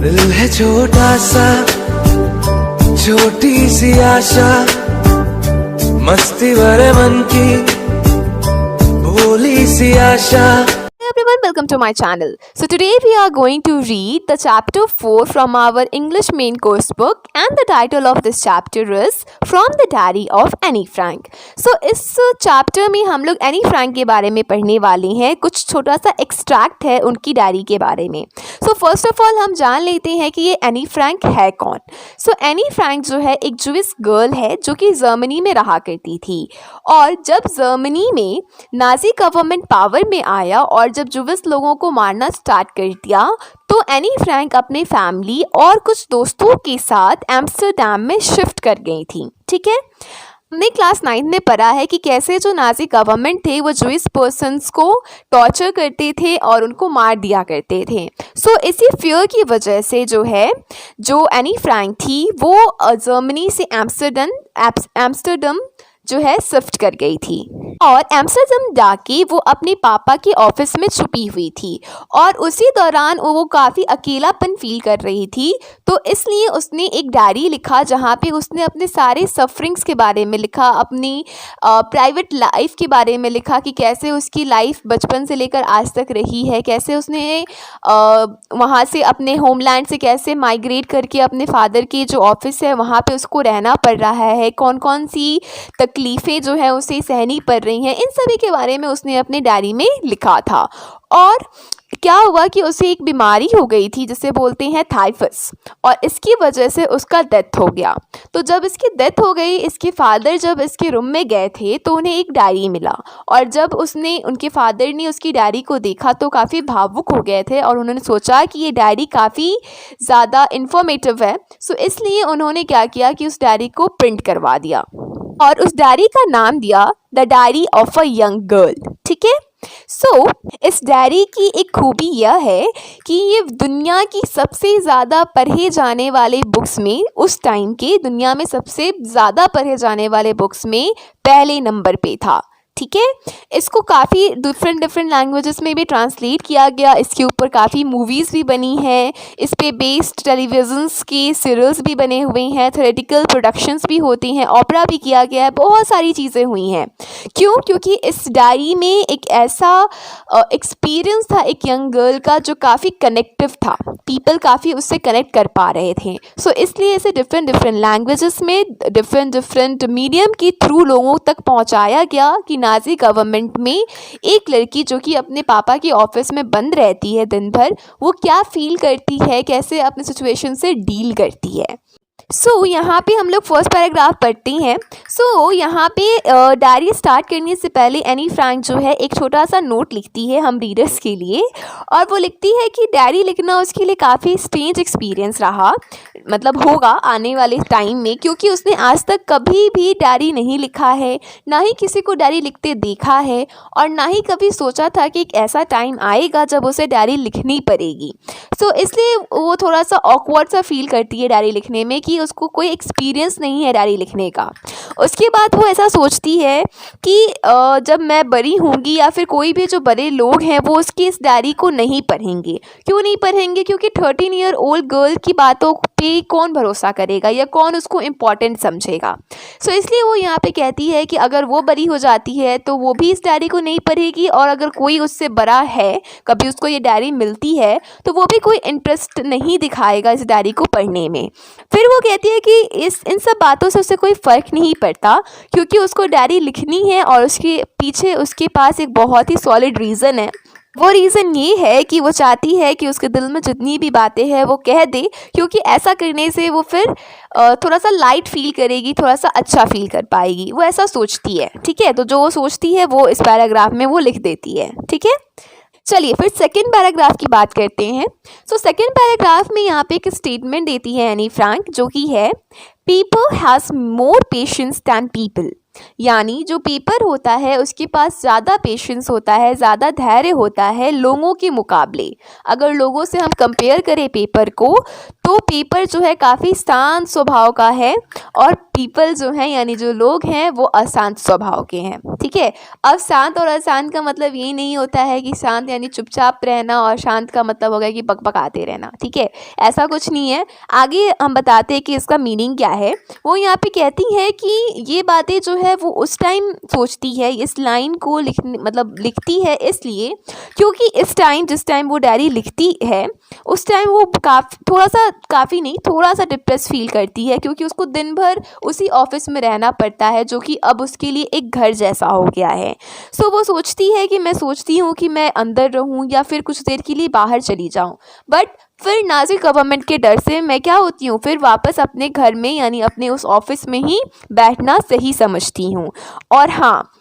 दिल है छोटा सा, छोटी सी आशा, मस्ती भरे मन की भोली सी आशा। Everyone, welcome to my channel. So today we are going to read the chapter 4 from our English main course book, and the title of this chapter is From the Diary of Annie Frank. So इस chapter में हम लोग Anne Frank के बारे में पढ़ने वाले हैं। कुछ छोटा सा एक्सट्रैक्ट है उनकी डायरी के बारे में। So first of all हम जान लेते हैं कि ये एनी फ्रैंक है कौन। So एनी फ्रैंक जो है एक ज्यूइश गर्ल है जो कि जर्मनी में रहा करती थी, और जब जर्मनी में नाजी गवर्नमेंट पावर में आया और जब ज्यूइश लोगों को मारना स्टार्ट कर दिया, तो एनी फ्रैंक अपने फैमिली और कुछ दोस्तों के साथ एम्स्टरडैम में शिफ्ट कर गई थी। ठीक है, हमने क्लास 9 में पढ़ा है कि कैसे जो नाजी गवर्नमेंट थे वो ज्यूइश पर्सन्स को टॉर्चर करते थे और उनको मार दिया करते थे। सो इसी फियर की वजह से जो एनी फ्रैंक थी वो जर्मनी से एम्स्टरडम जो है शिफ्ट कर गई थी, और एम्स्टरडम जाके वो अपने पापा के ऑफिस में छुपी हुई थी, और उसी दौरान वो काफ़ी अकेलापन फील कर रही थी। तो इसलिए उसने एक डायरी लिखा जहाँ पे उसने अपने सारे सफरिंग्स के बारे में लिखा, अपनी प्राइवेट लाइफ के बारे में लिखा कि कैसे उसकी लाइफ बचपन से लेकर आज तक रही है, कैसे उसने वहाँ से अपने होमलैंड से कैसे माइग्रेट करके अपने फादर के जो ऑफिस है वहाँ पे उसको रहना पड़ रहा है, कौन कौन सी तकलीफ़ें जो है उसे सहनी पड़ रही हैं, इन सभी के बारे में उसने अपनी डायरी में लिखा था। और क्या हुआ कि उसे एक बीमारी हो गई थी जिसे बोलते हैं थाइफस, और इसकी वजह से उसका डेथ हो गया। तो जब इसकी डेथ हो गई, इसके फादर जब इसके रूम में गए थे तो उन्हें एक डायरी मिला, और जब उनके फादर ने उसकी डायरी को देखा तो काफ़ी भावुक हो गए थे, और उन्होंने सोचा कि ये डायरी काफ़ी ज़्यादा इन्फॉर्मेटिव है। सो इसलिए उन्होंने क्या किया कि उस डायरी को प्रिंट करवा दिया, और उस डायरी का नाम दिया the diary of a young girl. ठीक है, सो इस डायरी की एक खूबी यह है कि ये दुनिया की सबसे ज़्यादा पढ़े जाने वाले बुक्स में, उस टाइम के दुनिया में सबसे ज़्यादा पढ़े जाने वाले बुक्स में पहले नंबर पे था। ठीक है, इसको काफ़ी डिफरेंट लैंग्वेजेस में भी ट्रांसलेट किया गया, इसके ऊपर काफ़ी मूवीज़ भी बनी हैं, इस पे बेस्ड टेलीविजन्स के सीरियल्स भी बने हुए हैं, थ्योरेटिकल प्रोडक्शंस भी होती हैं, ओपेरा भी किया गया है, बहुत सारी चीज़ें हुई हैं। क्यों? क्योंकि इस डायरी में एक ऐसा एक्सपीरियंस था एक यंग गर्ल का जो काफ़ी कनेक्टिव था, पीपल काफ़ी उससे कनेक्ट कर पा रहे थे। सो इसलिए इसे डिफरेंट लैंग्वेजेस में डिफरेंट मीडियम के थ्रू लोगों तक पहुँचाया गया कि नाजी गवर्नमेंट में एक लड़की जो कि अपने पापा के ऑफिस में बंद रहती है दिन भर, वो क्या फील करती है, कैसे अपने सिचुएशन से डील करती है। सो यहाँ पे हम लोग फर्स्ट पैराग्राफ पढ़ते हैं। सो यहाँ पे डायरी स्टार्ट करने से पहले एनी फ्रैंक जो है एक छोटा सा नोट लिखती है हम रीडर्स के लिए, और वो लिखती है कि डायरी लिखना उसके लिए काफ़ी स्ट्रेंज एक्सपीरियंस रहा, मतलब होगा आने वाले टाइम में, क्योंकि उसने आज तक कभी भी डायरी नहीं लिखा है, ना ही किसी को डायरी लिखते देखा है, और ना ही कभी सोचा था कि एक ऐसा टाइम आएगा जब उसे डायरी लिखनी पड़ेगी। सो इसलिए वो थोड़ा सा ऑकवर्ड सा फील करती है डायरी लिखने में कि उसको कोई एक्सपीरियंस नहीं है डायरी लिखने का। उसके बाद वो ऐसा सोचती है कि जब मैं बड़ी होंगी या फिर कोई भी जो बड़े लोग हैं वो उसकी इस डायरी को नहीं पढ़ेंगे। क्यों नहीं पढ़ेंगे? क्योंकि 13 ईयर ओल्ड गर्ल की बातों पे कौन भरोसा करेगा या कौन उसको इम्पॉर्टेंट समझेगा। सो इसलिए वो यहाँ पे कहती है कि अगर वो बड़ी हो जाती है तो वो भी इस डायरी को नहीं पढ़ेगी, और अगर कोई उससे बड़ा है, कभी उसको ये डायरी मिलती है, तो वो भी कोई इंटरेस्ट नहीं दिखाएगा इस डायरी को पढ़ने में। फिर वो कहती है कि इन सब बातों से उसे कोई फ़र्क नहीं पड़ता, क्योंकि उसको डायरी लिखनी है और उसके पीछे उसके पास एक बहुत ही सॉलिड रीज़न है। वो रीज़न ये है कि वो चाहती है कि उसके दिल में जितनी भी बातें हैं वो कह दे, क्योंकि ऐसा करने से वो फिर थोड़ा सा लाइट फील करेगी, थोड़ा सा अच्छा फील कर पाएगी, वो ऐसा सोचती है। ठीक है, तो जो वो सोचती है वो इस पैराग्राफ में वो लिख देती है। ठीक है, चलिए फिर सेकेंड पैराग्राफ की बात करते हैं। सो सेकेंड पैराग्राफ में यहाँ पे एक स्टेटमेंट देती है एनी फ्रैंक, जो कि है people has more patience than people. यानी जो पेपर होता है उसके पास ज़्यादा पेशेंस होता है, ज़्यादा धैर्य होता है लोगों के मुकाबले। अगर लोगों से हम कंपेयर करें पेपर को, तो पेपर जो है काफ़ी शांत स्वभाव का है और पीपल जो हैं यानी जो लोग हैं वो अशांत स्वभाव के हैं। ठीक है, अब शांत और अशांत का मतलब ये नहीं होता है कि शांत यानी चुपचाप रहना और शांत का मतलब होगा कि बकबकाते रहना। ठीक है, ऐसा कुछ नहीं है। आगे हम बताते हैं कि इसका मीनिंग क्या है। वो यहाँ पे कहती है कि ये बातें जो है वो उस टाइम सोचती है, इस लाइन को लिखती है इसलिए क्योंकि इस टाइम जिस टाइम वो डायरी लिखती है उस टाइम वो थोड़ा सा डिप्रेस फील करती है, क्योंकि उसको दिन भर उसी ऑफिस में रहना पड़ता है जो कि अब उसके लिए एक घर जैसा हो गया है। सो वो सोचती है कि मैं सोचती हूँ कि मैं अंदर रहूँ या फिर कुछ देर के लिए बाहर चली जाऊँ, बट फिर नाज़ी गवर्नमेंट के डर से मैं क्या होती हूँ, फिर वापस अपने घर में यानी अपने उस ऑफिस में ही बैठना सही समझती हूँ। और हाँ,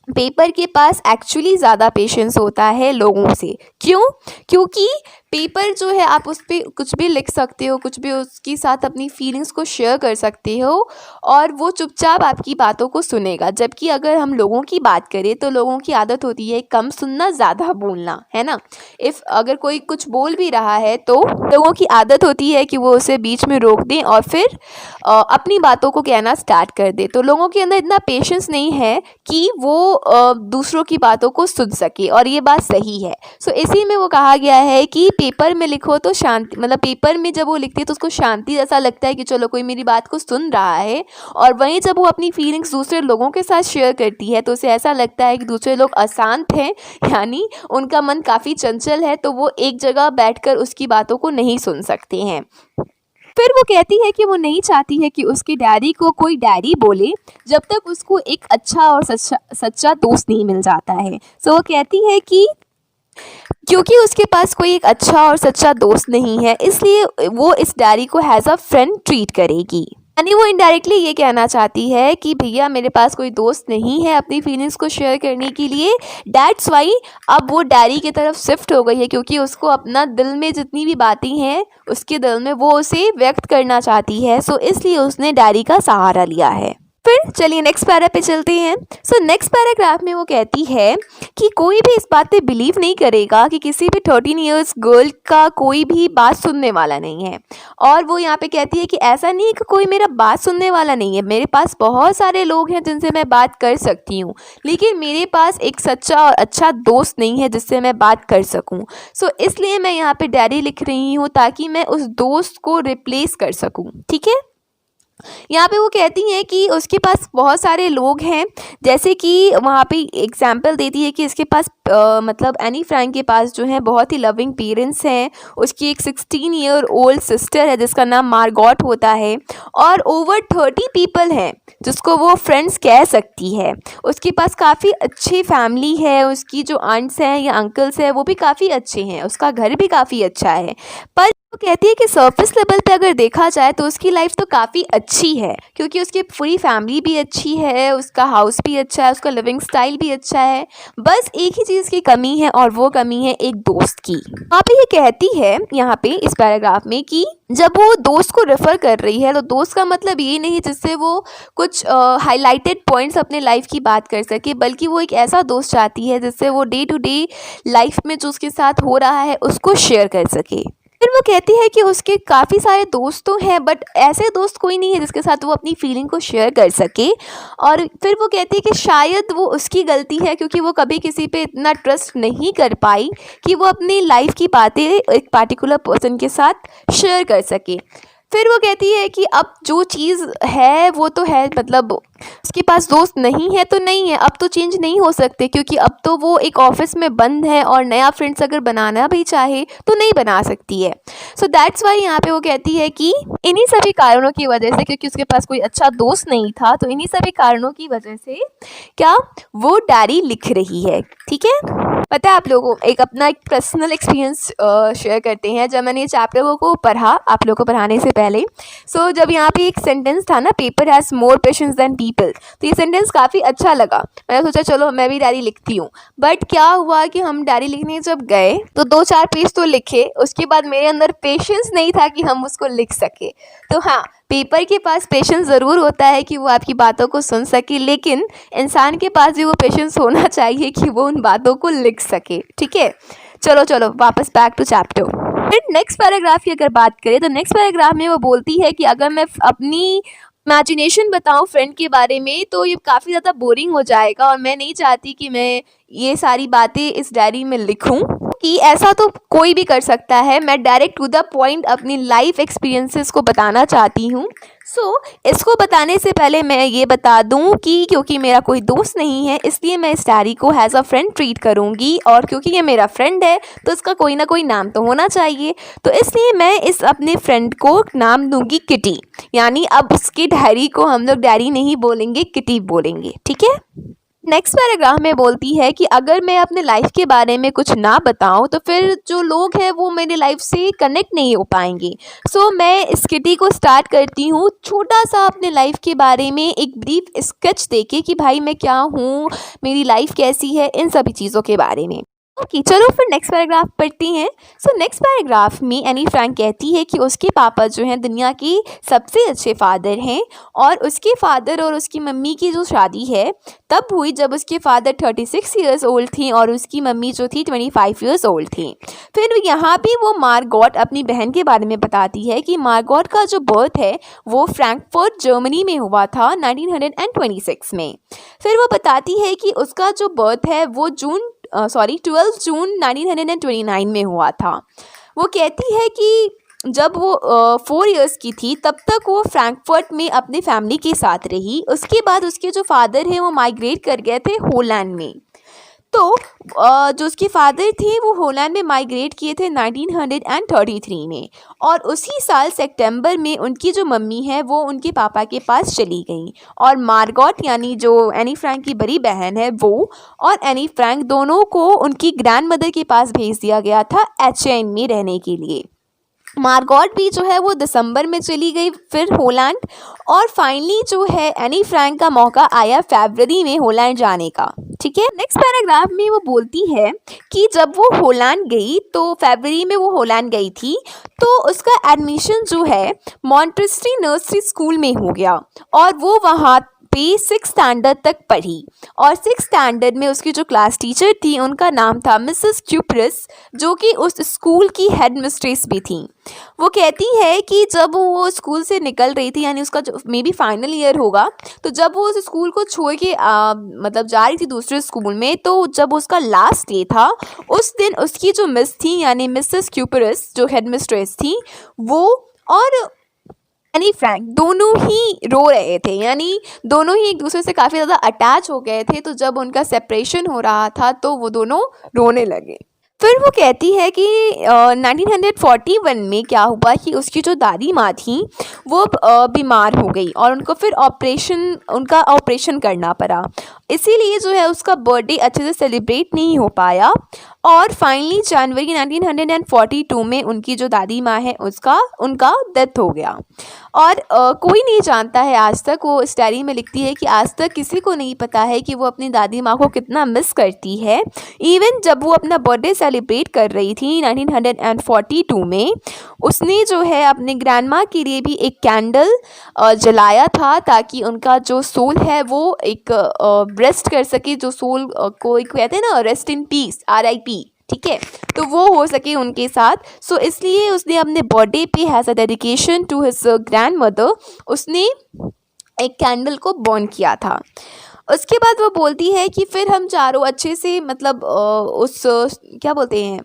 पेपर के पास एक्चुअली ज़्यादा पेशेंस होता है लोगों से। क्यों? क्योंकि पेपर जो है आप उस पर कुछ भी लिख सकते हो, कुछ भी उसके साथ अपनी फीलिंग्स को शेयर कर सकते हो और वो चुपचाप आपकी बातों को सुनेगा। जबकि अगर हम लोगों की बात करें तो लोगों की आदत होती है कम सुनना ज़्यादा बोलना, है ना। अगर कोई कुछ बोल भी रहा है तो लोगों की आदत होती है कि वो उसे बीच में रोक दें और फिर अपनी बातों को कहना स्टार्ट कर दे। तो लोगों के अंदर इतना पेशेंस नहीं है कि वो दूसरों की बातों को सुन सके, और ये बात सही है। सो इसी में वो कहा गया है कि पेपर में लिखो तो शांति, पेपर में जब वो लिखती है तो उसको शांति जैसा लगता है कि चलो कोई मेरी बात को सुन रहा है, और वहीं जब वो अपनी फीलिंग्स दूसरे लोगों के साथ शेयर करती है तो उसे ऐसा लगता है कि दूसरे लोग अशांत हैं, यानी उनका मन काफ़ी चंचल है, तो वो एक जगह बैठकर उसकी बातों को नहीं सुन सकते हैं। फिर वो कहती है कि वो नहीं चाहती है कि उसकी डायरी को कोई डायरी बोले जब तक उसको एक अच्छा और सच्चा दोस्त नहीं मिल जाता है। सो वो कहती है कि क्योंकि उसके पास कोई एक अच्छा और सच्चा दोस्त नहीं है, इसलिए वो इस डायरी को एज अ फ्रेंड ट्रीट करेगी। यानी वो इनडायरेक्टली ये कहना चाहती है कि भैया मेरे पास कोई दोस्त नहीं है अपनी फीलिंग्स को शेयर करने के लिए, दैट्स वाई अब वो डायरी की तरफ शिफ्ट हो गई है, क्योंकि उसको अपना दिल में जितनी भी बातें हैं उसके दिल में वो उसे व्यक्त करना चाहती है। सो इसलिए उसने डायरी का सहारा लिया है। फिर चलिए नेक्स्ट पैरा पे चलते हैं। सो नेक्स्ट पैराग्राफ में वो कहती है कि कोई भी इस बात पे बिलीव नहीं करेगा कि किसी भी 13 इयर्स गर्ल का कोई भी बात सुनने वाला नहीं है। और वो यहाँ पे कहती है कि ऐसा नहीं है कि कोई मेरा बात सुनने वाला नहीं है, मेरे पास बहुत सारे लोग हैं जिनसे मैं बात कर सकती हूँ, लेकिन मेरे पास एक सच्चा और अच्छा दोस्त नहीं है जिससे मैं बात कर सकूँ। सो इसलिए मैं यहाँ पे डायरी लिख रही हूँ ताकि मैं उस दोस्त को रिप्लेस कर सकूँ। ठीक है, यहाँ पे वो कहती हैं कि उसके पास बहुत सारे लोग हैं, जैसे कि वहाँ पे एग्जाम्पल देती है कि इसके पास एनी फ्रैंक के पास जो है बहुत ही लविंग पेरेंट्स हैं, उसकी एक 16 ईयर ओल्ड सिस्टर है जिसका नाम मार्गॉट होता है, और ओवर 30 पीपल हैं जिसको वो फ्रेंड्स कह सकती है। उसके पास काफ़ी अच्छी फैमिली है, उसकी जो आंट्स हैं या अंकल्स हैं वो भी काफ़ी अच्छे हैं, उसका घर भी काफ़ी अच्छा है। पर वो कहती है कि सरफेस लेवल पे अगर देखा जाए तो उसकी लाइफ तो काफ़ी अच्छी है, क्योंकि उसकी पूरी फैमिली भी अच्छी है, उसका हाउस भी अच्छा है, उसका लिविंग स्टाइल भी अच्छा है। बस एक ही चीज़ की कमी है और वो कमी है एक दोस्त की। वहाँ पे ये कहती है यहाँ पे इस पैराग्राफ में कि जब वो दोस्त को रेफ़र कर रही है तो दोस्त का मतलब ये नहीं जिससे वो कुछ हाईलाइटेड पॉइंट्स अपने लाइफ की बात कर सके, बल्कि वो एक ऐसा दोस्त चाहती है जिससे वो डे टू डे लाइफ में जो उसके साथ हो रहा है उसको शेयर कर सके। फिर वो कहती है कि उसके काफ़ी सारे दोस्त तो हैं, बट ऐसे दोस्त कोई नहीं है जिसके साथ वो अपनी फीलिंग को शेयर कर सके। और फिर वो कहती है कि शायद वो उसकी गलती है क्योंकि वो कभी किसी पे इतना ट्रस्ट नहीं कर पाई कि वो अपनी लाइफ की बातें एक पार्टिकुलर पर्सन के साथ शेयर कर सके। फिर वो कहती है कि अब जो चीज़ है वो तो है, उसके पास दोस्त नहीं है तो नहीं है, अब तो चेंज नहीं हो सकते, क्योंकि अब तो वो एक ऑफिस में बंद है और नया फ्रेंड्स अगर बनाना भी चाहे तो नहीं बना सकती है। सो दैट्स वाई यहाँ पे वो कहती है कि इन्हीं सभी कारणों की वजह से, क्योंकि उसके पास कोई अच्छा दोस्त नहीं था, तो इन्हीं सभी कारणों की वजह से क्या वो डायरी लिख रही है। ठीक है, पता है आप लोगों एक अपना एक पर्सनल एक्सपीरियंस शेयर करते हैं। जब मैंने ये चैप्टर को पढ़ा आप लोगों को पढ़ाने से पहले, जब यहाँ पे एक सेंटेंस था ना, paper has more patience than people, तो ये सेंटेंस काफ़ी अच्छा लगा। मैंने सोचा चलो मैं भी डायरी लिखती हूँ। बट क्या हुआ कि हम डायरी लिखने जब गए तो 2-4 पेज तो लिखे, उसके बाद मेरे अंदर पेशेंस नहीं था कि हम उसको लिख सके। तो हाँ, पेपर के पास पेशेंस ज़रूर होता है कि वो आपकी बातों को सुन सके, लेकिन इंसान के पास भी वो पेशेंस होना चाहिए कि वो उन बातों को लिख सके। ठीक है, चलो वापस बैक टू चैप्टर। फिर नेक्स्ट पैराग्राफ की अगर बात करें तो नेक्स्ट पैराग्राफ में वो बोलती है कि अगर मैं अपनी इमेजिनेशन बताऊं फ्रेंड के बारे में तो ये काफ़ी ज़्यादा बोरिंग हो जाएगा, और मैं नहीं चाहती कि मैं ये सारी बातें इस डायरी में लिखूं, कि ऐसा तो कोई भी कर सकता है। मैं डायरेक्ट टू द पॉइंट अपनी लाइफ एक्सपीरियंसेस को बताना चाहती हूँ। इसको बताने से पहले मैं ये बता दूं कि क्योंकि मेरा कोई दोस्त नहीं है, इसलिए मैं इस डायरी को एज अ फ्रेंड ट्रीट करूँगी, और क्योंकि ये मेरा फ्रेंड है तो इसका कोई ना कोई नाम तो होना चाहिए। तो इसलिए मैं इस अपने फ्रेंड को नाम दूंगी किटी, यानी अब उसकी डायरी को हम लोग डायरी नहीं बोलेंगे, किटी बोलेंगे। ठीक है। नेक्स्ट पैराग्राफ में बोलती है कि अगर मैं अपने लाइफ के बारे में कुछ ना बताऊं तो फिर जो लोग हैं वो मेरी लाइफ से कनेक्ट नहीं हो पाएंगे। मैं इस किटी को स्टार्ट करती हूँ छोटा सा अपने लाइफ के बारे में एक ब्रीफ स्केच देके कि भाई मैं क्या हूँ, मेरी लाइफ कैसी है, इन सभी चीज़ों के बारे में। ओके, चलो फिर नेक्स्ट पैराग्राफ पढ़ते हैं। नेक्स्ट पैराग्राफ में एनी फ्रैंक कहती है कि उसके पापा जो हैं दुनिया के सबसे अच्छे फादर हैं, और उसके फादर और उसकी मम्मी की जो शादी है तब हुई जब उसके फादर 36 ईयर्स ओल्ड थी और उसकी मम्मी जो थी 25 ईयर्स ओल्ड थी। फिर यहाँ भी वो मार्गॉट अपनी बहन के बारे में बताती है कि मार्गॉट का जो बर्थ है वो फ्रैंकफर्ट जर्मनी में हुआ था 1926 में। फिर वो बताती है कि उसका जो बर्थ है वो 12 जून 1929 में हुआ था। वो कहती है कि जब वो 4 इयर्स की थी तब तक वो फ्रैंकफर्ट में अपनी फैमिली के साथ रही। उसके बाद उसके जो फादर हैं वो माइग्रेट कर गए थे होलैंड में। तो जो उसके फादर थे वो होलैंड में माइग्रेट किए थे 1933 में, और उसी साल सितंबर में उनकी जो मम्मी है वो उनके पापा के पास चली गई, और मार्गॉट यानी जो एनी फ्रैंक की बड़ी बहन है वो और एनी फ्रैंक दोनों को उनकी ग्रैंडमदर के पास भेज दिया गया था एचएन में रहने के लिए। मार्गॉट भी जो है वो दिसंबर में चली गई फिर होलैंड, और फाइनली जो है एनी फ्रैंक का मौका आया फरवरी में होलैंड जाने का। ठीक है। नेक्स्ट पैराग्राफ में वो बोलती है कि जब वो होलैंड गई तो फरवरी में वो होलैंड गई थी तो उसका एडमिशन जो है मॉन्टेसरी नर्सरी स्कूल में हो गया, और वो वहाँ पे 6 स्टैंडर्ड तक पढ़ी, और 6 स्टैंडर्ड में उसकी जो क्लास टीचर थी उनका नाम था मिसेस क्यूपरस, जो कि उस स्कूल की हेड मिस्ट्रेस भी थी। वो कहती है कि जब वो स्कूल से निकल रही थी, यानी उसका जो मे बी फाइनल ईयर होगा, तो जब वो उस स्कूल को छोड़ के मतलब जा रही थी दूसरे स्कूल में, तो जब उसका लास्ट डे था उस दिन उसकी जो मिस थी यानी मिसेस क्यूपरस जो हेड मिस्ट्रेस थी, वो और एनी फ्रैंक दोनों ही रो रहे थे, यानी दोनों ही एक दूसरे से काफ़ी ज़्यादा अटैच हो गए थे। तो जब उनका सेपरेशन हो रहा था तो वो दोनों रोने लगे। फिर वो कहती है कि 1941 में क्या हुआ कि उसकी जो दादी माँ थी वो बीमार हो गई, और उनको फिर उनका ऑपरेशन करना पड़ा, इसीलिए जो है उसका बर्थडे अच्छे से सेलिब्रेट नहीं हो पाया। और फाइनली जनवरी 1942 में उनकी जो दादी माँ है उनका डेथ हो गया। और कोई नहीं जानता है आज तक, वो इस डायरी में लिखती है कि आज तक किसी को नहीं पता है कि वो अपनी दादी माँ को कितना मिस करती है। इवन जब वो अपना बर्थडे सेलिब्रेट कर रही थी 1942 में, उसने जो है अपने ग्रैंड माँ के लिए भी एक कैंडल जलाया था ताकि उनका जो सोल है वो एक रेस्ट कर सके, जो सोल को एक कहते हैं ना रेस्ट इन पीस, RIP। ठीक है, तो वो हो सके उनके साथ। इसलिए उसने अपने बर्थडे पे has a dedication to his grandmother उसने एक कैंडल को बर्न किया था। उसके बाद वो बोलती है कि फिर हम चारों अच्छे से मतलब उस क्या बोलते हैं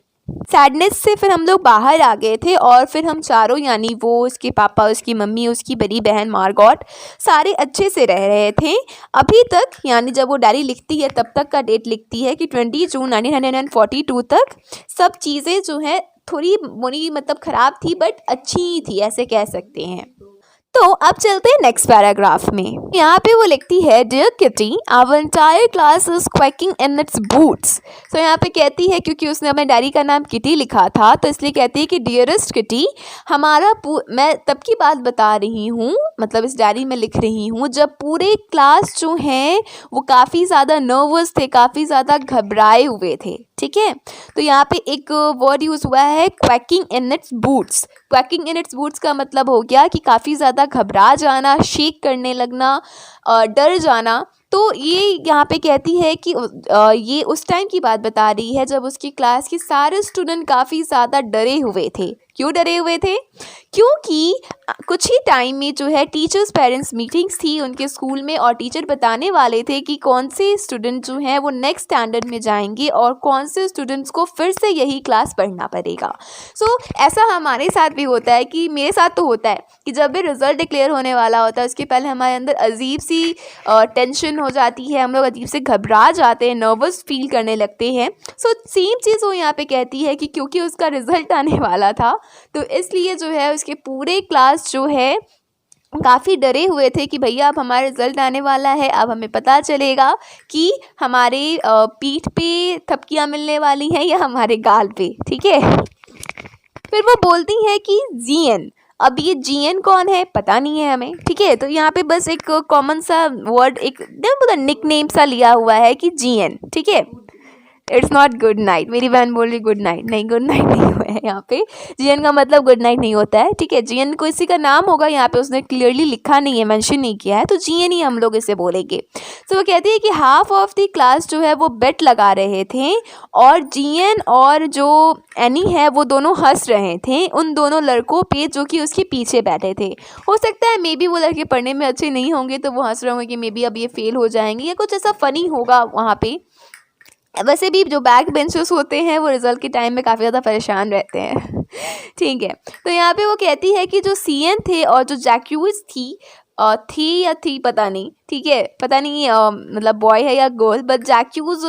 सैडनेस से फिर हम लोग बाहर आ गए थे, और फिर हम चारों यानी वो उसके पापा, उसकी मम्मी, उसकी बड़ी बहन मार्गॉट सारे अच्छे से रह रहे थे अभी तक। यानी जब वो डायरी लिखती है तब तक का डेट लिखती है कि 20 जून 1942 तक सब चीज़ें जो हैं थोड़ी बुरी मतलब ख़राब थी बट अच्छी ही थी, ऐसे कह सकते हैं। तो अब चलते हैं नेक्स्ट पैराग्राफ में। यहाँ पे वो लिखती है dear Kitty our entire class is quaking in its boots. तो यहाँ पे कहती है क्योंकि उसने अपने डायरी का नाम किटी लिखा था तो इसलिए कहती है कि डियरेस्ट किटी मैं तब की बात बता रही हूँ, मतलब इस डायरी में लिख रही हूँ जब पूरे क्लास जो हैं वो काफ़ी ज़्यादा नर्वस थे, काफ़ी ज़्यादा घबराए हुए थे। ठीक है, तो यहाँ पे एक वर्ड यूज़ हुआ है quaking in its boots. Quaking in its boots का मतलब हो गया कि काफ़ी ज़्यादा घबरा जाना, शेक करने लगना, डर जाना। तो ये यहाँ पे कहती है कि ये उस टाइम की बात बता रही है जब उसकी क्लास के सारे स्टूडेंट काफ़ी ज़्यादा डरे हुए थे। क्यों डरे हुए थे? क्योंकि कुछ ही टाइम में जो है टीचर्स पेरेंट्स मीटिंग्स थी उनके स्कूल में, और टीचर बताने वाले थे कि कौन से स्टूडेंट जो हैं वो नेक्स्ट स्टैंडर्ड में जाएंगे और कौन से स्टूडेंट्स को फिर से यही क्लास पढ़ना पड़ेगा। सो ऐसा हमारे साथ भी होता है, कि मेरे साथ तो होता है कि जब भी रिज़ल्ट डिक्लेयर होने वाला होता है उसके पहले हमारे अंदर अजीब सी टेंशन हो जाती है, हम लोग अजीब से घबरा जाते हैं, नर्वस फील करने लगते हैं। सो सेम चीज़ वो यहाँ पे कहती है कि क्योंकि उसका रिज़ल्ट आने वाला था तो इसलिए जो है उसके पूरे क्लास जो है काफ़ी डरे हुए थे कि भैया अब हमारा रिज़ल्ट आने वाला है, अब हमें पता चलेगा कि हमारे पीठ पे थपकियाँ मिलने वाली हैं या हमारे गाल पे। ठीक है, फिर वो बोलती हैं कि जीएन। अब ये जीएन कौन है पता नहीं है हमें। ठीक है, तो यहाँ पे बस एक कॉमन सा वर्ड, एक निक नेम सा लिया हुआ है कि जीएन। ठीक है, इट्स नॉट गुड नाइट। मेरी बहन बोल रही गुड नाइट, नहीं गुड नाइट नहीं हुआ है यहाँ पे। जीएन का मतलब गुड नाइट नहीं होता है। ठीक है, जीएन को इसी का नाम होगा, यहाँ पे उसने क्लियरली लिखा नहीं है, मेंशन नहीं किया है, तो जीएन ही हम लोग इसे बोलेंगे। तो वो कहती है कि हाफ ऑफ द क्लास जो है वो बेट लगा रहे थे और जीएन और जो एनी है वो दोनों हंस रहे थे उन दोनों लड़कों पे जो कि उसके पीछे बैठे थे। हो सकता है मे बी वो लड़के पढ़ने में अच्छे नहीं होंगे तो वो हंस रहे होंगे कि मे बी अब ये फेल हो जाएंगे या कुछ ऐसा फ़नी होगा वहाँ पे। वैसे भी जो बैक बेंचर्स होते हैं वो रिज़ल्ट के टाइम में काफ़ी ज़्यादा परेशान रहते हैं। ठीक है, तो यहाँ पे वो कहती है कि जो सीएन थे और जो जैक्यूज थी या थी पता नहीं। ठीक है, पता नहीं मतलब बॉय है या गर्ल, बट जैक्यूज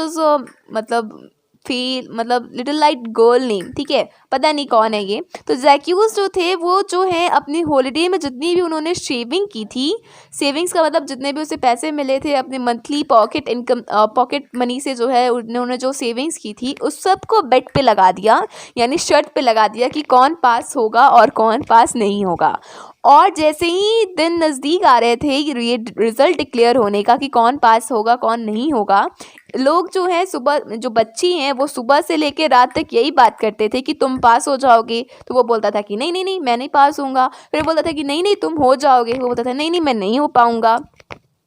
मतलब मतलब लिटिल लाइट गर्ल नेम। ठीक है, पता नहीं कौन है ये। तो जैक्यूज जो थे वो जो है अपनी हॉलीडे में जितनी भी उन्होंने शेविंग की थी, सेविंग्स का मतलब जितने भी उसे पैसे मिले थे अपने monthly pocket income pocket money से जो है उन्होंने जो सेविंग्स की थी उस सब को बेट पे लगा दिया, यानी शर्त पे लगा दिया कि कौन पास होगा और कौन पास नहीं होगा। और जैसे ही दिन नज़दीक आ रहे थे ये रिज़ल्ट डिक्लेयर होने का कि कौन पास होगा कौन नहीं होगा, लोग जो हैं सुबह, जो बच्ची हैं वो सुबह से लेकर रात तक यही बात करते थे कि तुम पास हो जाओगे, तो वो बोलता था कि नहीं नहीं नहीं मैं नहीं पास होऊंगा। फिर बोलता था कि नहीं नहीं तुम हो जाओगे, वो बोलता था नहीं नहीं मैं नहीं हो पाऊंगा।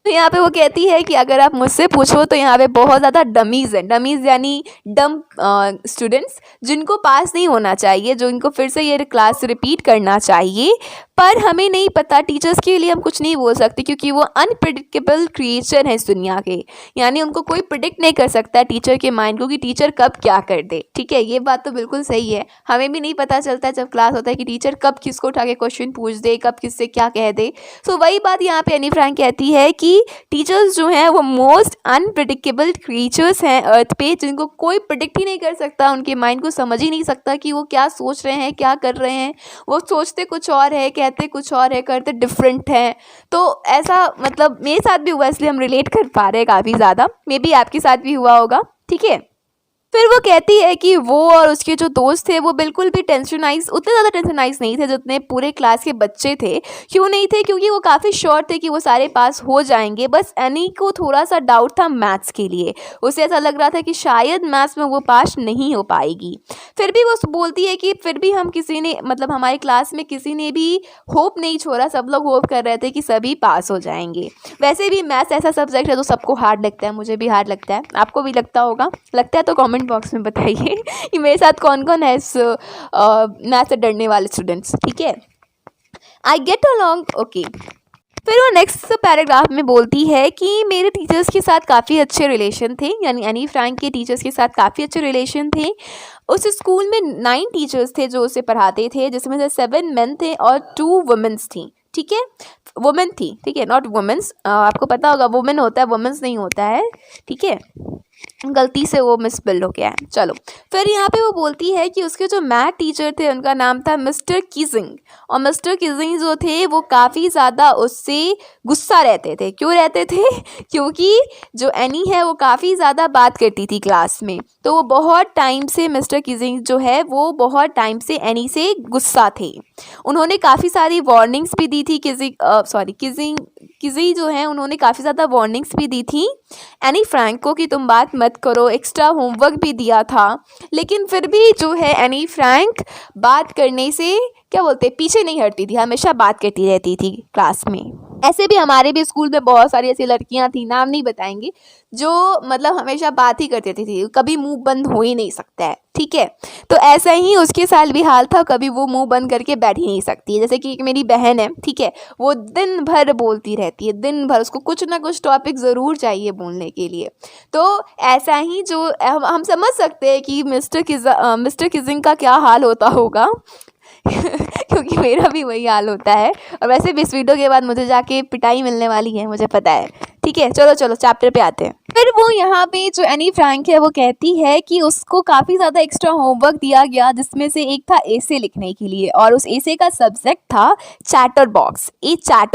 तो यहाँ पे वो कहती है कि अगर आप मुझसे पूछो तो यहाँ पे बहुत ज़्यादा डमीज़ हैं। डमीज़ यानी डम स्टूडेंट्स जिनको पास नहीं होना चाहिए, जो इनको फिर से ये क्लास रिपीट करना चाहिए, पर हमें नहीं पता। टीचर्स के लिए हम कुछ नहीं बोल सकते क्योंकि वो अनप्रिडिक्टेबल क्रिएचर हैं इस दुनिया के, यानी उनको कोई प्रिडिक्ट नहीं कर सकता टीचर के माइंड को कि टीचर कब क्या कर दे। ठीक है, ये बात तो बिल्कुल सही है। हमें भी नहीं पता चलता जब क्लास होता है कि टीचर कब किसको उठा के क्वेश्चन पूछ दे, कब किससे क्या कह दे। सो वही बात यहाँ पे एनी फ्रैंक कहती है कि टीचर्स जो हैं वो मोस्ट अनप्रिडिक्टेबल क्रिएचर्स हैं अर्थ पे, जिनको कोई प्रिडिक्ट ही नहीं कर सकता, उनके माइंड को समझ ही नहीं सकता कि वो क्या सोच रहे हैं, क्या कर रहे हैं। वो सोचते कुछ और है, कहते कुछ और है, करते डिफरेंट हैं। तो ऐसा मतलब मेरे साथ भी हुआ, इसलिए हम रिलेट कर पा रहे हैं काफ़ी ज़्यादा। मे बी आपके साथ भी हुआ होगा। ठीक है, फिर वो कहती है कि वो और उसके जो दोस्त थे वो बिल्कुल भी उतने ज़्यादा टेंशनाइज नहीं थे जितने पूरे क्लास के बच्चे थे। क्यों नहीं थे? क्योंकि वो काफ़ी श्योर थे कि वो सारे पास हो जाएंगे। बस एनी को थोड़ा सा डाउट था मैथ्स के लिए, उसे ऐसा लग रहा था कि शायद मैथ्स में वो पास नहीं हो पाएगी। फिर भी वो बोलती है कि फिर भी हम किसी ने मतलब हमारी क्लास में किसी ने भी होप नहीं छोड़ा, सब लोग होप कर रहे थे कि सभी पास हो जाएंगे। वैसे भी मैथ्स ऐसा सब्जेक्ट है तो सबको हार्ड लगता है, मुझे भी हार्ड लगता है, आपको भी लगता होगा। लगता है तो कमेंट बॉक्स में बताइए कि मेरे साथ कौन कौन है इस मैथ से डरने वाले स्टूडेंट्स। ठीक है, आई गेट अलॉन्ग ओके। फिर वो नेक्स्ट पैराग्राफ में बोलती है कि मेरे टीचर्स के साथ काफ़ी अच्छे रिलेशन थे, यानी एनी फ्रैंक के टीचर्स के साथ काफ़ी अच्छे रिलेशन थे। उस स्कूल में 9 टीचर्स थे जो उसे पढ़ाते थे, जिसमें से 7 मेन थे और 2 वुमेन्स थी। ठीक है, वुमेन थी। ठीक है, नॉट वुमेन्स, आपको पता होगा वुमेन होता है, वुमेन्स नहीं होता है। ठीक है, गलती से वो मिसस्पेल हो गया है। चलो, फिर यहाँ पे वो बोलती है कि उसके जो मैथ टीचर थे उनका नाम था मिस्टर किजिंग, और मिस्टर किजिंग जो थे वो काफ़ी ज़्यादा उससे गुस्सा रहते थे। क्यों रहते थे? क्योंकि जो एनी है वो काफ़ी ज़्यादा बात करती थी क्लास में, तो वो बहुत टाइम से मिस्टर किजिंग जो है वो बहुत टाइम से एनी से गुस्सा थे। उन्होंने काफ़ी सारी वार्निंग्स भी दी थी किजिंग जो है उन्होंने काफ़ी ज़्यादा वार्निंग्स भी दी थी एनी फ्रैंक को कि तुम बात मत करो, एक्स्ट्रा होमवर्क भी दिया था। लेकिन फिर भी जो है एनी फ्रैंक बात करने से क्या बोलते हैं, पीछे नहीं हटती थी, हमेशा बात करती रहती थी क्लास में। ऐसे भी हमारे भी स्कूल में बहुत सारी ऐसी लड़कियां थी, नाम नहीं बताएंगे, जो मतलब हमेशा बात ही करती थी, कभी मुंह बंद हो ही नहीं सकता है, ठीक है। तो ऐसा ही उसके साथ भी हाल था, कभी वो मुंह बंद करके बैठ ही नहीं सकती है। जैसे कि एक मेरी बहन है, ठीक है, वो दिन भर बोलती रहती है, दिन भर उसको कुछ ना कुछ टॉपिक ज़रूर चाहिए बोलने के लिए। तो ऐसा ही जो हम समझ सकते हैं कि मिस्टर किजिंग का क्या हाल होता होगा क्योंकि मेरा भी वही हाल होता है। और वैसे भी इस वीडियो के बाद मुझे जाके पिटाई मिलने वाली है, मुझे पता है, ठीक है। चलो चैप्टर पे आते हैं। फिर वो यहाँ पे जो एनी फ्रैंक है वो कहती है कि उसको काफ़ी ज़्यादा एक्स्ट्रा होमवर्क दिया गया, जिसमें से एक था एसे लिखने के लिए, और उस एसे का सब्जेक्ट था चैटर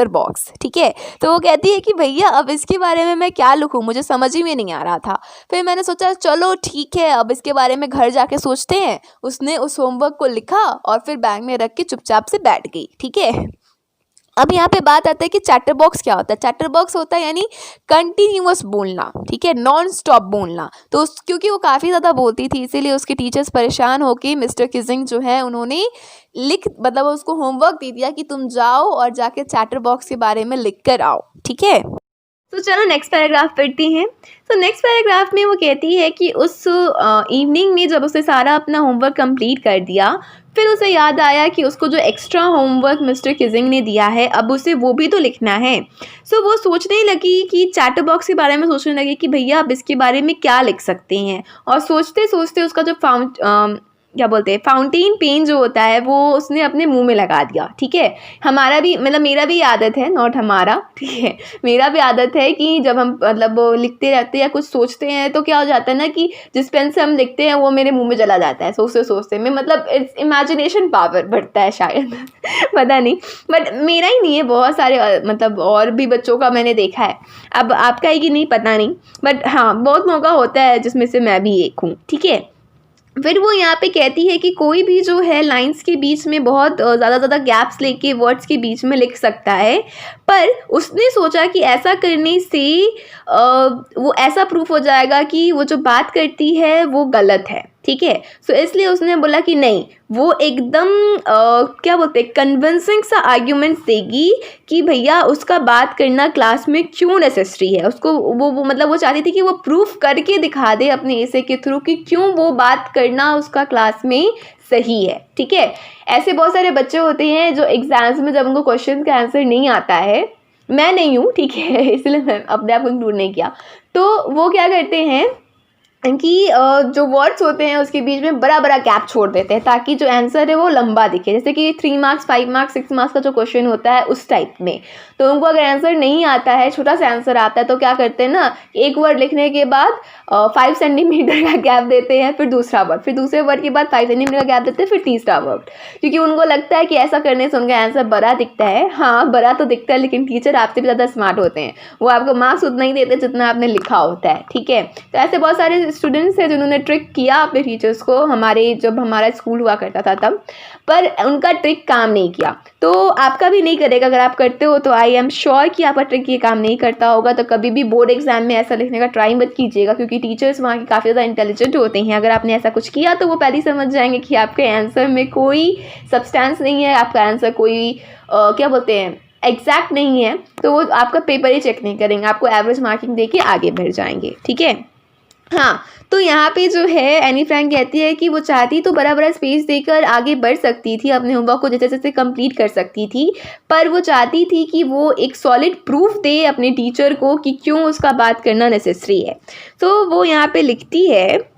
बॉक्स, ठीक है। तो वो कहती है कि भैया अब इसके बारे में मैं क्या लिखूँ, मुझे समझ ही में नहीं आ रहा था। फिर मैंने सोचा चलो ठीक है, अब इसके बारे में घर जाके सोचते हैं। उसने उस होमवर्क को लिखा और फिर बैग में रख के चुपचाप से बैठ गई, ठीक है। अब यहाँ पे बात आता है कि चैटर बॉक्स क्या होता है। चैटर बॉक्स होता है यानी कंटिन्यूअस बोलना, ठीक है, नॉन स्टॉप बोलना। तो क्योंकि वो काफ़ी ज़्यादा बोलती थी, इसीलिए उसके टीचर्स परेशान होके मिस्टर किजिंग जो है उन्होंने मतलब उसको होमवर्क दे दिया कि तुम जाओ और जाके चैटर बॉक्स के बारे में लिख कर आओ, ठीक है। तो चलो नेक्स्ट पैराग्राफ पढ़ती हैं। तो नेक्स्ट पैराग्राफ में वो कहती है कि उस इवनिंग में जब उसने सारा अपना होमवर्क कंप्लीट कर दिया, फिर उसे याद आया कि उसको जो एक्स्ट्रा होमवर्क मिस्टर किजिंग ने दिया है, अब उसे वो भी तो लिखना है। सो वो सोचने लगी कि चैटर बॉक्स के बारे में सोचने लगी कि भैया अब इसके बारे में क्या लिख सकते हैं। और सोचते सोचते उसका जो फाउंटेन पेन जो होता है वो उसने अपने मुंह में लगा दिया, ठीक है। हमारा भी मतलब मेरा भी आदत है, नॉट हमारा, ठीक है, मेरा भी आदत है कि जब हम मतलब लिखते रहते हैं या कुछ सोचते हैं तो क्या हो जाता है ना कि जिस पेन से हम लिखते हैं वो मेरे मुंह में चला जाता है सोचते सोचते में, मतलब इमेजिनेशन पावर बढ़ता है शायद पता नहीं, बट मेरा ही नहीं है, बहुत सारे मतलब और भी बच्चों का मैंने देखा है। अब आपका है कि नहीं पता नहीं, बट हाँ बहुत मौका होता है जिसमें से मैं भी एक हूँ, ठीक है। फिर वो यहाँ पे कहती है कि कोई भी जो है लाइंस के बीच में बहुत ज़्यादा गैप्स लेके वर्ड्स के बीच में लिख सकता है, पर उसने सोचा कि ऐसा करने से वो ऐसा प्रूफ हो जाएगा कि वो जो बात करती है वो गलत है, ठीक है। सो इसलिए उसने बोला कि नहीं, वो एकदम क्या बोलते हैं कन्विंसिंग सा आर्ग्यूमेंट देगी कि भैया उसका बात करना क्लास में क्यों नेसेसरी है। उसको वो मतलब वो चाहती थी कि वो प्रूफ करके दिखा दे अपने ऐसे के थ्रू कि क्यों वो बात करना उसका क्लास में सही है, ठीक है। ऐसे बहुत सारे बच्चे होते हैं जो एग्जाम्स में जब उनको क्वेश्चन का आंसर नहीं आता है, मैं नहीं हूँ, ठीक है, इसलिए मैं अपने आप को इंक्लूड नहीं किया, तो वो क्या करते हैं कि जो वर्ड्स होते हैं उसके बीच में बड़ा बड़ा गैप छोड़ देते हैं ताकि जो आंसर है वो लंबा दिखे। जैसे कि 3 मार्क्स 5 मार्क्स 6 मार्क्स का जो क्वेश्चन होता है उस टाइप में, तो उनको अगर आंसर नहीं आता है, छोटा सा आंसर आता है, तो क्या करते हैं ना, एक वर्ड लिखने के बाद 5 सेंटीमीटर का गैप देते हैं, फिर दूसरा वर्ड, फिर दूसरे वर्ड के बाद 5 सेंटीमीटर का गैप देते हैं, फिर तीसरा वर्ड, क्योंकि उनको लगता है कि ऐसा करने से उनका आंसर बड़ा दिखता है। हाँ बड़ा तो दिखता है, लेकिन टीचर आपसे भी ज़्यादा स्मार्ट होते हैं, वो आपको मार्क्स उतना ही देते जितना आपने लिखा होता है, ठीक है। तो ऐसे बहुत सारे स्टूडेंट्स हैं जिन्होंने ट्रिक किया अपने टीचर्स को, जब हमारा स्कूल हुआ करता था तब, पर उनका ट्रिक काम नहीं किया। तो आपका भी नहीं करेगा, अगर आप करते हो तो आई एम श्योर कि आपका ट्रिक ये काम नहीं करता होगा। तो कभी भी बोर्ड एग्जाम में ऐसा लिखने का ट्राई मत कीजिएगा, क्योंकि टीचर्स वहाँ के काफ़ी ज़्यादा इंटेलिजेंट होते हैं। अगर आपने ऐसा कुछ किया तो वो पहले ही समझ जाएंगे कि आपके आंसर में कोई सब्सटेंस नहीं है, आपका आंसर कोई क्या बोलते हैं एग्जैक्ट नहीं है, तो वो आपका पेपर ही चेक नहीं करेंगे, आपको एवरेज मार्किंग दे के आगे बढ़ जाएंगे, ठीक है। हाँ, तो यहाँ पे जो है एनी फ्रैंक कहती है कि वो चाहती तो बड़ा बड़ा स्पेस देकर आगे बढ़ सकती थी, अपने होमवर्क को जैसे जैसे कंप्लीट कर सकती थी, पर वो चाहती थी कि वो एक सॉलिड प्रूफ दे अपने टीचर को कि क्यों उसका बात करना नेसेसरी है। तो वो यहाँ पे लिखती है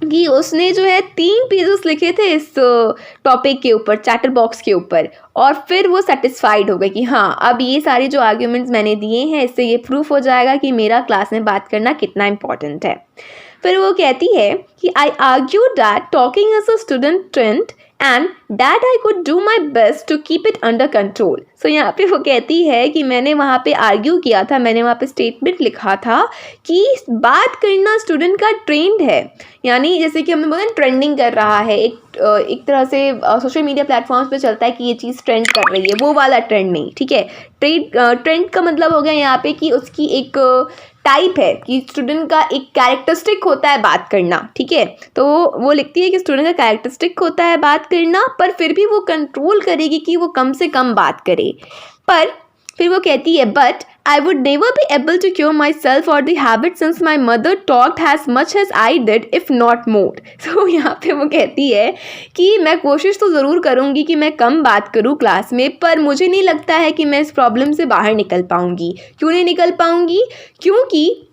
कि उसने जो है 3 पेजेस लिखे थे इस टॉपिक के ऊपर, चैटर बॉक्स के ऊपर, और फिर वो सेटिस्फाइड हो गई कि हाँ अब ये सारे जो आर्ग्यूमेंट्स मैंने दिए हैं इससे ये प्रूफ हो जाएगा कि मेरा क्लास में बात करना कितना इम्पॉर्टेंट है। फिर वो कहती है कि I argue that talking as a student trend and that I could do my best to keep it under control. So यहाँ पे वो कहती है कि मैंने वहाँ पे आर्ग्यू किया था, मैंने वहाँ पे स्टेटमेंट लिखा था कि बात करना स्टूडेंट का ट्रेंड है, यानी जैसे कि हमने बोला ट्रेंडिंग कर रहा है, एक एक तरह से सोशल मीडिया प्लेटफॉर्म्स पे चलता है कि ये चीज़ ट्रेंड कर रही है, वो वाला ट्रेंड नहीं, ठीक है। ट्रेंड का मतलब हो गया यहाँ पे कि उसकी एक टाइप है कि स्टूडेंट का एक कैरेक्टरिस्टिक होता है बात करना, ठीक है। तो वो लिखती है कि स्टूडेंट का कैरेक्टरिस्टिक होता है बात करना, पर फिर भी वो कंट्रोल करेगी कि वो कम से कम बात करे। पर फिर वो कहती है but I would never be able to cure myself और the habit since my mother talked has much as I did if not more. So यहाँ पे वो कहती है कि मैं कोशिश तो ज़रूर करूँगी कि मैं कम बात करूँ क्लास में, पर मुझे नहीं लगता है कि मैं इस प्रॉब्लम से बाहर निकल पाऊँगी। क्यों नहीं निकल पाऊँगी? क्योंकि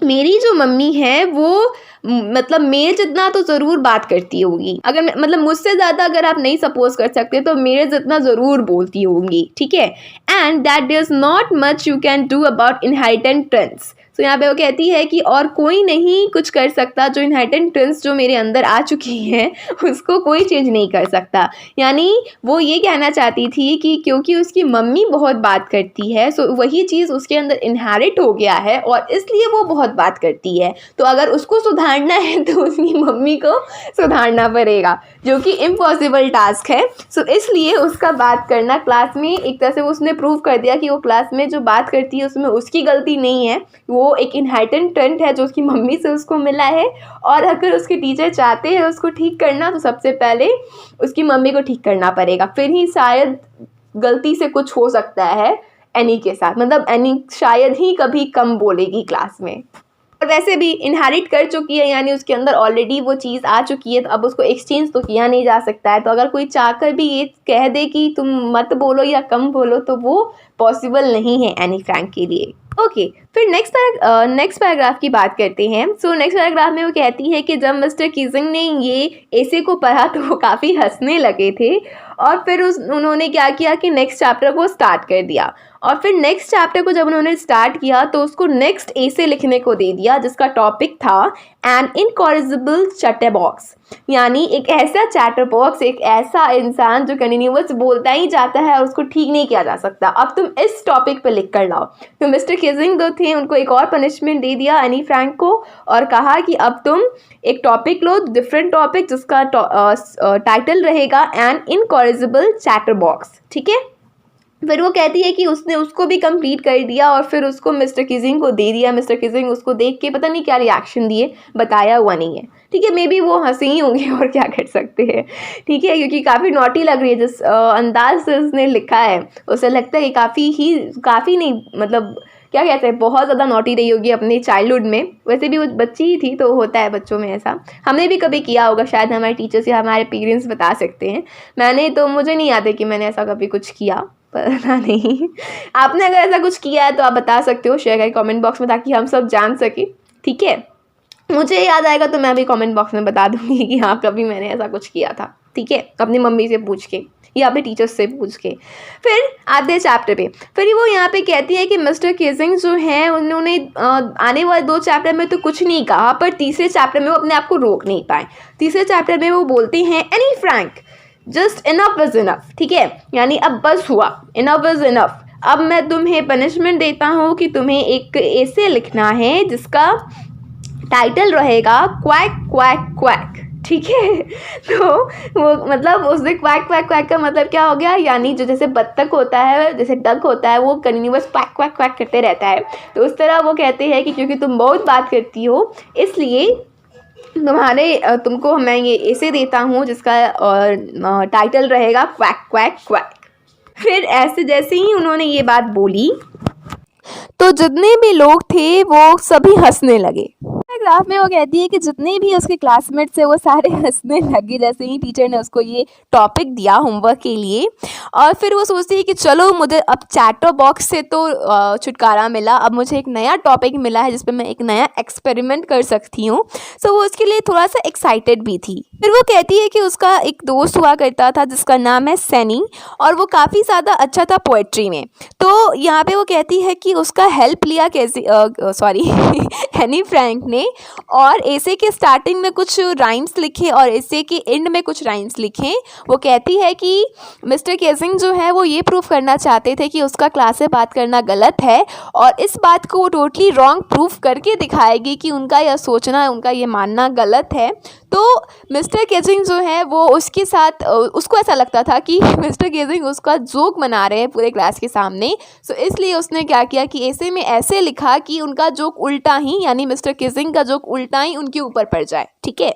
मेरी जो मम्मी है वो मतलब मेरे जितना तो ज़रूर बात करती होगी, अगर मतलब मुझसे ज़्यादा अगर आप नहीं सपोज कर सकते तो मेरे जितना ज़रूर बोलती होंगी, ठीक है। And that there is not much you can do about inherited trends. तो यहाँ पे वो कहती है कि और कोई नहीं कुछ कर सकता, जो इनहेरिटेड ट्रेंड्स जो मेरे अंदर आ चुकी हैं उसको कोई चेंज नहीं कर सकता। यानी वो ये कहना चाहती थी कि क्योंकि उसकी मम्मी बहुत बात करती है, सो वही चीज़ उसके अंदर इनहेरिट हो गया है और इसलिए वो बहुत बात करती है। तो अगर उसको सुधारना है तो उसकी मम्मी को सुधारना पड़ेगा, जो कि इम्पॉसिबल टास्क है। सो इसलिए उसका बात करना क्लास में एक तरह से उसने प्रूव कर दिया कि वो क्लास में जो बात करती है उसमें उसकी गलती नहीं है, वो एक इनहेरिटेड ट्रेंड है जो उसकी मम्मी से उसको मिला है। और अगर उसके टीचर चाहते हैं उसको ठीक करना तो सबसे पहले उसकी मम्मी को ठीक करना पड़ेगा, फिर ही शायद गलती से कुछ हो सकता है एनी के साथ। मतलब एनी शायद ही कभी कम बोलेगी क्लास में, और वैसे भी इनहेरिट कर चुकी है, यानी उसके अंदर ऑलरेडी वो चीज़ आ चुकी है, तो अब उसको एक्सचेंज तो किया नहीं जा सकता है। तो अगर कोई चाहकर भी ये कह दे कि तुम मत बोलो या कम बोलो तो वो पॉसिबल नहीं है एनी फ्रैंक के लिए। ओके, फिर नेक्स्ट पैराग्राफ की बात करते हैं। सो नेक्स्ट पैराग्राफ में वो कहती है कि जब मिस्टर कीजिंग ने ये ऐसे को पढ़ा तो वो काफ़ी हंसने लगे थे, और फिर उन्होंने क्या किया कि नेक्स्ट चैप्टर को स्टार्ट कर दिया। और फिर नेक्स्ट चैप्टर को जब उन्होंने स्टार्ट किया तो उसको नेक्स्ट ऐसे लिखने को दे दिया जिसका टॉपिक था एन इनकॉरिजिबल चैटर बॉक्स, यानी एक ऐसा चैटर बॉक्स, एक ऐसा इंसान जो कंटिन्यूअस बोलता ही जाता है और उसको ठीक नहीं किया जा सकता। अब तुम इस टॉपिक पे लिख कर लाओ। तो मिस्टर कीजिंग जो थे उनको एक और पनिशमेंट दे दिया एनी फ्रैंक को, और कहा कि अब तुम एक टॉपिक लो, डिफरेंट टॉपिक, जिसका टाइटल रहेगा एन इनकॉरिजिबल चैटर बॉक्स, ठीक है। फिर वो कहती है कि उसने उसको भी कंप्लीट कर दिया और फिर उसको मिस्टर कीजिंग को दे दिया। मिस्टर कीजिंग उसको देख के पता नहीं क्या रिएक्शन दिए, बताया हुआ नहीं है, ठीक है। मे बी वो हंसी ही होंगे और क्या कर सकते हैं, ठीक है, क्योंकि काफ़ी नॉटी लग रही है जिस अंदाज से उसने लिखा है। उसे लगता है कि काफ़ी नहीं, मतलब क्या कहते हैं, बहुत ज़्यादा नॉटी रही होगी अपने चाइल्डहुड में। वैसे भी वो बच्ची ही थी तो होता है बच्चों में ऐसा, हमने भी कभी किया होगा, शायद हमारे टीचर्स या हमारे पेरेंट्स बता सकते हैं। मैंने तो, मुझे नहीं याद है कि मैंने ऐसा कभी कुछ किया, पता नहीं। आपने अगर ऐसा कुछ किया है तो आप बता सकते हो, शेयर करें कमेंट बॉक्स में, ताकि हम सब जान सके, ठीक है। मुझे याद आएगा तो मैं भी कमेंट बॉक्स में बता दूंगी कि हाँ कभी मैंने ऐसा कुछ किया था, ठीक है, अपनी मम्मी से पूछ के या अपने टीचर्स से पूछ के। फिर आते हैं चैप्टर पे। फिर वो यहाँ पे कहती है कि मिस्टर कीजिंग जो हैं उन्होंने आने वाले 2 चैप्टर में तो कुछ नहीं कहा, पर तीसरे चैप्टर में वो अपने आप को रोक नहीं पाए। तीसरे चैप्टर में वो बोलते हैं Anne Frank just enough is enough, ठीक है, यानी अब बस हुआ, इनफ इज इनफ। अब मैं तुम्हें पनिशमेंट देता हूँ कि तुम्हें एक ऐसे लिखना है जिसका टाइटल रहेगा क्वैक क्वैक क्वैक, ठीक है। तो वो मतलब उससे क्वैक क्वैक क्वैक का मतलब क्या हो गया, यानी जो जैसे बत्तख होता है, जैसे डक होता है, वो कंटिन्यूअस क्वैक क्वैक क्वैक करते रहता है। तो उस तरह वो कहते हैं कि क्योंकि तुम बहुत बात करती हो इसलिए तुमको मैं ये ऐसे देता हूँ जिसका टाइटल रहेगा क्वैक क्वैक क्वैक। फिर ऐसे जैसे ही उन्होंने ये बात बोली तो जितने भी लोग थे वो सभी हंसने लगे। पैराग्राफ में वो कहती है कि जितने भी उसके क्लासमेट्स थे वो सारे हंसने लगे जैसे ही टीचर ने उसको ये टॉपिक दिया होमवर्क के लिए। और फिर वो सोचती है कि चलो मुझे अब चैटर बॉक्स से तो छुटकारा मिला, अब मुझे एक नया टॉपिक मिला है जिस पे मैं एक नया एक्सपेरिमेंट कर सकती हूँ। सो वो उसके लिए थोड़ा सा एक्साइटेड भी थी। फिर वो कहती है कि उसका एक दोस्त हुआ करता था जिसका नाम है सैनी, और वो काफ़ी ज़्यादा अच्छा था पोएट्री में। तो यहाँ पे वो कहती है कि उसका हेल्प लिया कैसे एनी फ्रैंक ने, और ऐसे के स्टार्टिंग में कुछ राइम्स लिखे और ऐसे के एंड में कुछ राइम्स लिखे। वो कहती है कि मिस्टर कीजिंग जो है वो ये प्रूफ करना चाहते थे कि उसका क्लास से बात करना गलत है, और इस बात को वो टोटली रॉन्ग प्रूफ करके दिखाएगी कि उनका यह सोचना, उनका ये मानना गलत है। तो मिस्टर केजिंग जो है वो उसके साथ उसको ऐसा लगता था कि मिस्टर केजिंग उसका जोक मना रहे हैं पूरे क्लास के सामने। सो इसलिए उसने क्या किया कि ऐसे में ऐसे लिखा कि उनका जोक उल्टा ही, यानी मिस्टर केजिंग का जोक उल्टा ही उनके ऊपर पड़ जाए। ठीक है,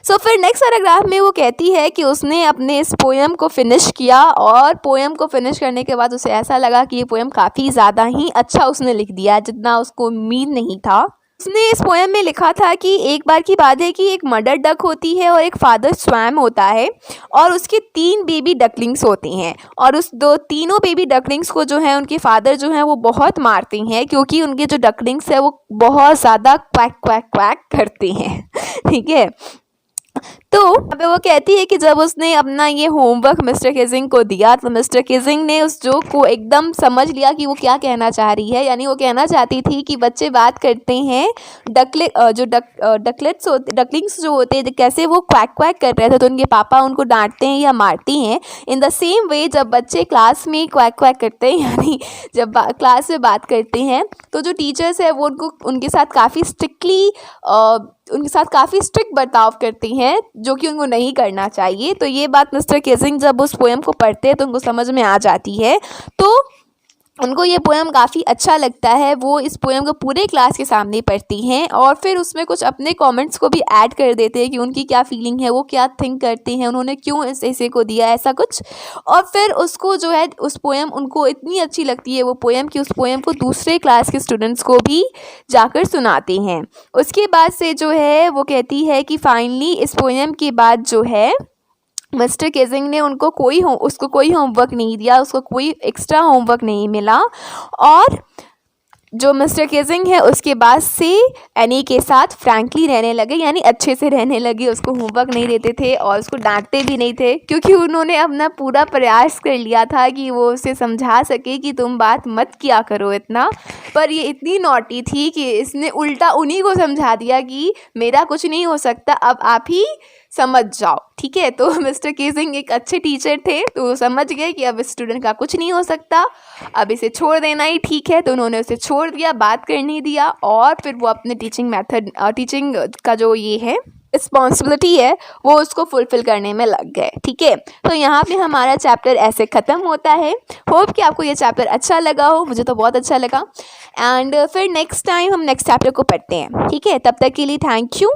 सो फिर नेक्स्ट पैराग्राफ में वो कहती है कि उसने अपने इस पोएम को फिनिश किया, और पोएम को फिनिश करने के बाद उसे ऐसा लगा कि ये पोएम काफ़ी ज़्यादा ही अच्छा उसने लिख दिया, जितना उसको उम्मीद नहीं था। उसने इस पोएम में लिखा था कि एक बार की बात है कि एक मदर डक होती है और एक फादर स्वैम होता है, और उसके 3 बेबी डकलिंग्स होती हैं, और उस तीनों बेबी डकलिंग्स को जो है उनके फादर जो हैं वो बहुत मारते हैं, क्योंकि उनके जो डकलिंग्स है वो बहुत ज़्यादा क्वैक क्वैक क्वैक करते हैं। ठीक है, तो अबे वो कहती है कि जब उसने अपना ये होमवर्क मिस्टर केजिंग को दिया तो मिस्टर केजिंग ने उस जोक को एकदम समझ लिया कि वो क्या कहना चाह रही है। यानी वो कहना चाहती थी कि बच्चे बात करते हैं डकलिंग्स जो होते हैं कैसे वो क्वैक क्वैक कर रहे थे तो उनके पापा उनको डांटते हैं या मारते हैं। इन द सेम वे जब बच्चे क्लास में क्वैक क्वैक करते हैं, यानी जब क्लास में बात करते हैं, तो जो टीचर्स है वो उनके साथ काफ़ी स्ट्रिक्ट बर्ताव करती हैं, जो कि उनको नहीं करना चाहिए। तो ये बात मिस्टर केजिंग जब उस पोएम को पढ़ते हैं तो उनको समझ में आ जाती है, तो उनको ये पोएम काफ़ी अच्छा लगता है। वो इस पोएम को पूरे क्लास के सामने पढ़ती हैं और फिर उसमें कुछ अपने कमेंट्स को भी ऐड कर देते हैं कि उनकी क्या फीलिंग है, वो क्या थिंक करते हैं, उन्होंने क्यों इस ऐसे को दिया, ऐसा कुछ। और फिर उसको जो है उस पोएम उनको इतनी अच्छी लगती है वो पोएम कि उस पोएम को दूसरे क्लास के स्टूडेंट्स को भी जाकर सुनाते हैं। उसके बाद से जो है वो कहती है कि फाइनली इस पोएम के बाद जो है मिस्टर केजिंग ने उसको कोई होमवर्क नहीं दिया, उसको कोई एक्स्ट्रा होमवर्क नहीं मिला, और जो मिस्टर केजिंग है उसके बाद से एनी के साथ फ्रैंकली रहने लगे, यानी अच्छे से रहने लगे। उसको होमवर्क नहीं देते थे और उसको डांटते भी नहीं थे, क्योंकि उन्होंने अपना पूरा प्रयास कर लिया था कि वो उसे समझा सके कि तुम बात मत किया करो इतना। पर ये इतनी नॉटी थी कि इसने उल्टा उन्हीं को समझा दिया कि मेरा कुछ नहीं हो सकता, अब आप ही समझ जाओ। ठीक है, तो मिस्टर केजिंग एक अच्छे टीचर थे, तो वो समझ गए कि अब इस स्टूडेंट का कुछ नहीं हो सकता, अब इसे छोड़ देना ही ठीक है। तो उन्होंने उसे छोड़ दिया, बात करने दिया, और फिर वो अपने टीचिंग का जो ये है रिस्पॉन्सिबिलिटी है वो उसको फुलफ़िल करने में लग गए। ठीक है, तो यहाँ पे हमारा चैप्टर ऐसे ख़त्म होता है। होप कि आपको ये चैप्टर अच्छा लगा हो, मुझे तो बहुत अच्छा लगा। एंड फिर नेक्स्ट टाइम हम नेक्स्ट चैप्टर को पढ़ते हैं। ठीक है, तब तक के लिए थैंक यू।